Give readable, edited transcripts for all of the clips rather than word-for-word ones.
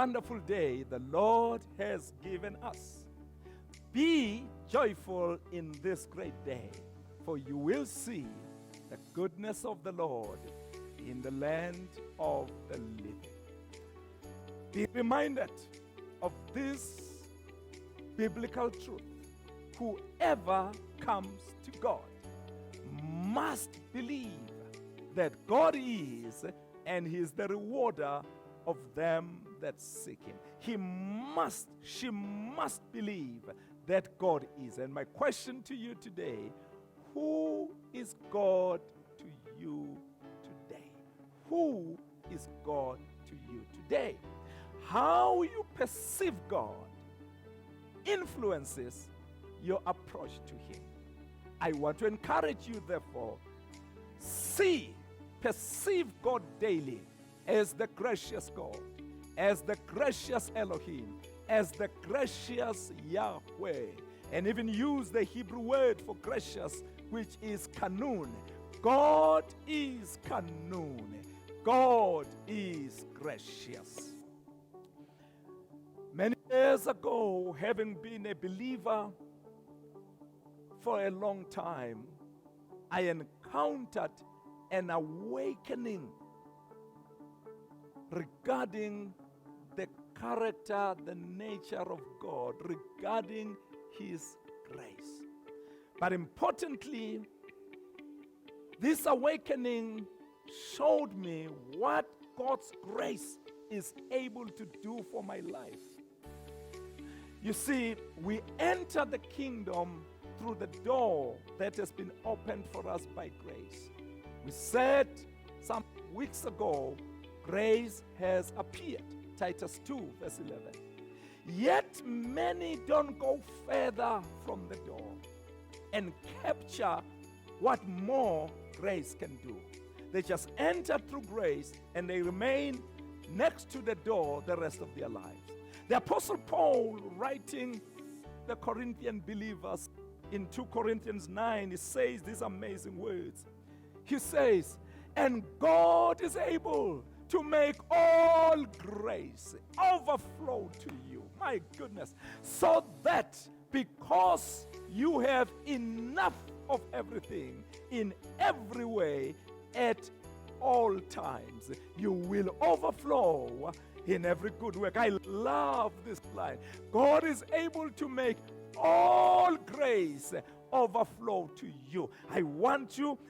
wonderful day the Lord has given us. Be joyful in this great day, for you will see the goodness of the Lord in the land of the living. Be reminded of this biblical truth. Whoever comes to God must believe that God is, and He is the rewarder of them that seek Him. She must believe that God is. And my question to you today, who is God to you today? Who is God to you today? How you perceive God influences your approach to Him. I want to encourage you, therefore, perceive God daily as the gracious God, as the gracious Elohim, as the gracious Yahweh, and even use the Hebrew word for gracious, which is kanun. God is kanun. God is gracious. Many years ago, having been a believer for a long time, I encountered an awakening regarding the character, the nature of God, regarding His grace. But importantly, this awakening showed me what God's grace is able to do for my life. You see, we enter the kingdom through the door that has been opened for us by grace. We said some weeks ago, grace has appeared. Titus 2, verse 11. Yet many don't go further from the door and capture what more grace can do. They just enter through grace and they remain next to the door the rest of their lives. The Apostle Paul, writing the Corinthian believers in 2 Corinthians 9, he says these amazing words. He says, and God is able to make all grace overflow to you. My goodness. So that because you have enough of everything in every way at all times, you will overflow in every good work. I love this line. God is able to make all grace overflow to you. I want to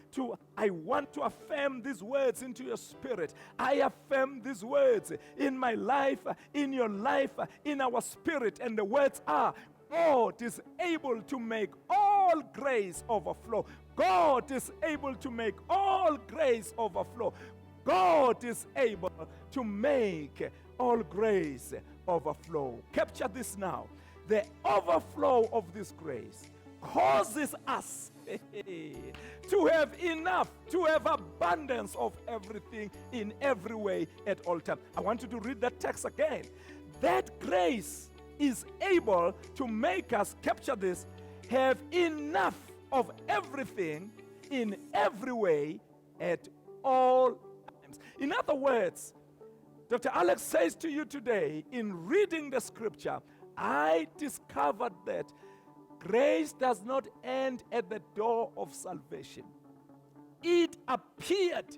affirm these words into your spirit. I affirm these words in my life, in your life, in our spirit. And the words are, God is able to make all grace overflow. God is able to make all grace overflow. God is able to make all grace overflow. Capture this now. The overflow of this grace causes us to have enough, to have abundance of everything in every way at all times. I want you to read that text again. That grace is able to make us, capture this, have enough of everything in every way at all times. In other words, Dr. Alex says to you today, in reading the scripture, I discovered that grace does not end at the door of salvation. It appeared,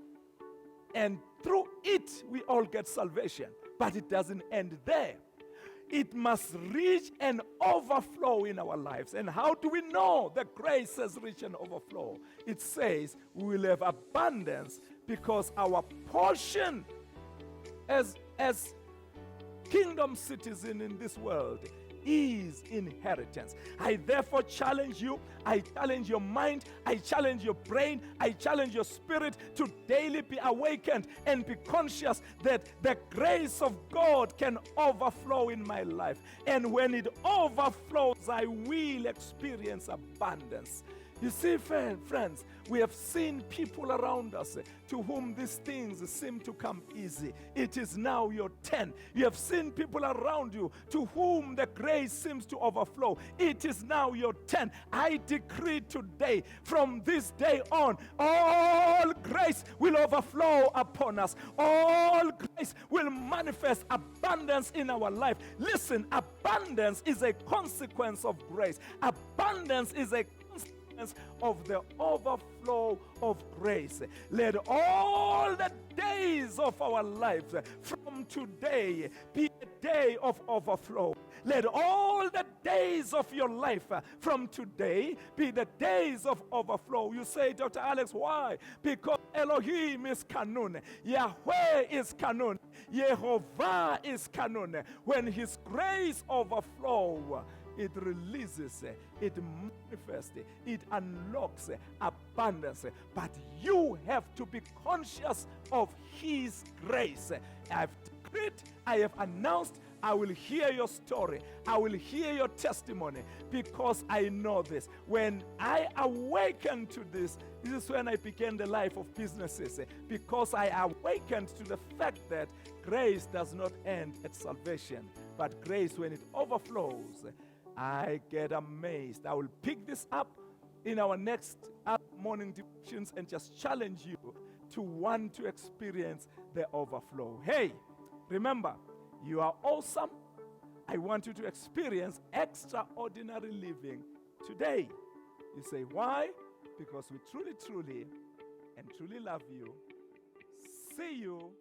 and through it we all get salvation. But it doesn't end there. It must reach an overflow in our lives. And how do we know that grace has reached an overflow? It says we will have abundance because our portion as kingdom citizen in this world is inheritance. I therefore challenge you, I challenge your mind, I challenge your brain, I challenge your spirit to daily be awakened and be conscious that the grace of God can overflow in my life. And when it overflows, I will experience abundance. You see, friends, we have seen people around us to whom these things seem to come easy. It is now your turn. You have seen people around you to whom the grace seems to overflow. It is now your turn. I decree today, from this day on, all grace will overflow upon us. All grace will manifest abundance in our life. Listen, abundance is a consequence of grace. Abundance is a of the overflow of grace. Let all the days of our lives from today be a day of overflow. Let all the days of your life from today be the days of overflow. You say, Dr. Alex, why? Because Elohim is Kanun, Yahweh is Kanun, Yehovah is Kanun. When His grace overflows, it releases, it manifests, it unlocks abundance. But you have to be conscious of His grace. I've decreed, I have announced, I will hear your story. I will hear your testimony, because I know this. When I awakened to this is when I began the life of businesses, because I awakened to the fact that grace does not end at salvation, but grace, when it overflows, I get amazed. I will pick this up in our next morning devotions and just challenge you to want to experience the overflow. Hey, remember, you are awesome. I want you to experience extraordinary living today. You say, why? Because we truly, truly, and truly love you. See you